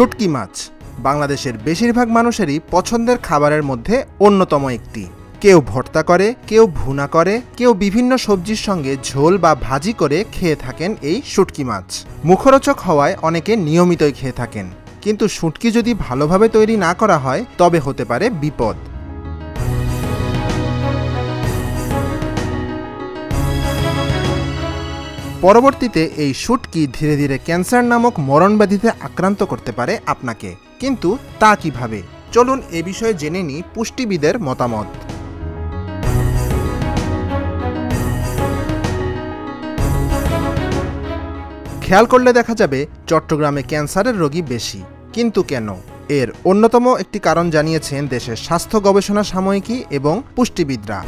শুটকি মাছ বাংলাদেশের বেশিরভাগ মানুষেরই পছন্দের খাবারের মধ্যে অন্যতম একটি। কেউ ভর্তা করে, কেউ ভুনা করে, কেউ বিভিন্ন সবজির সঙ্গে ঝোল বা ভাজি করে খেয়ে থাকেন এই শুটকি মাছ। মুখরোচক হওয়ায় অনেকে নিয়মিতই খেয়ে থাকেন, কিন্তু শুটকি যদি ভালোভাবে তৈরি না করা হয় তবে হতে পারে বিপদ। পরবর্তীতে এই শুটকি ধীরে ধীরে ক্যান্সার নামক মরণব্যাধিতে আক্রান্ত করতে পারে আপনাকে। কিন্তু তা কিভাবে? চলুন এ বিষয়ে জেনে নিই পুষ্টিবিদের মতামত। খেয়াল করলে দেখা যাবে চট্টগ্রামে ক্যান্সারের রোগী বেশি। কিন্তু কেন? এর অন্যতম একটি কারণ জানিয়েছেন দেশের স্বাস্থ্য গবেষণা সাময়িকী এবং পুষ্টিবিদরা।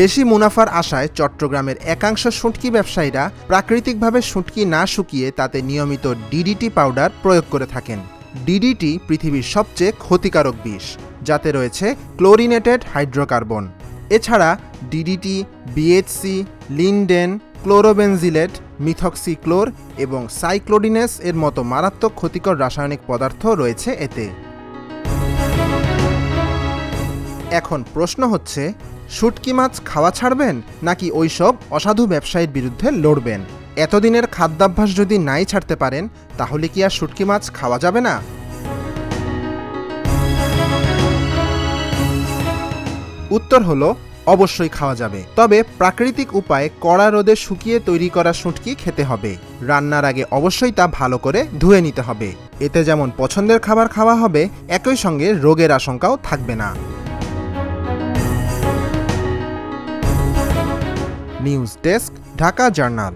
বেশি মুনাফার আশায় চট্টগ্রামের একাংশ শুটকি ব্যবসায়ীরা প্রাকৃতিকভাবে শুটকি না শুকিয়ে তাতে নিয়মিত ডিডিটি পাউডার প্রয়োগ করে থাকেন। ডিডিটি পৃথিবীর সবচেয়ে ক্ষতিকারক বিষ, যাতে রয়েছে ক্লোরিনেটেড হাইড্রোকার্বন। এছাড়া ডিডিটি, বিএইচসি, লিনডেন, ক্লোরোবেনজিলেট, মিথক্সিক্লোর এবং সাইক্লোডিনেস এর মতো মারাত্মক ক্ষতিকর রাসায়নিক পদার্থ রয়েছে এতে। এখন প্রশ্ন হচ্ছে, শুটকি মাছ খাওয়া ছাড়বেন নাকি ওইসব অসাধু ব্যবসায়ীর বিরুদ্ধে লড়বেন? এতদিনের খাদ্যাভ্যাস যদি নাই ছাড়তে পারেন, তাহলে কি আর শুটকি মাছ খাওয়া যাবে না? উত্তর হলো অবশ্যই খাওয়া যাবে, তবে প্রাকৃতিক উপায়ে কড়া রোদে শুকিয়ে তৈরি করা শুটকি খেতে হবে। রান্নার আগে অবশ্যই তা ভালো করে ধুয়ে নিতে হবে। এতে যেমন পছন্দের খাবার খাওয়া হবে, একই সঙ্গে রোগের আশঙ্কাও থাকবে না। News desk, Dhaka journal.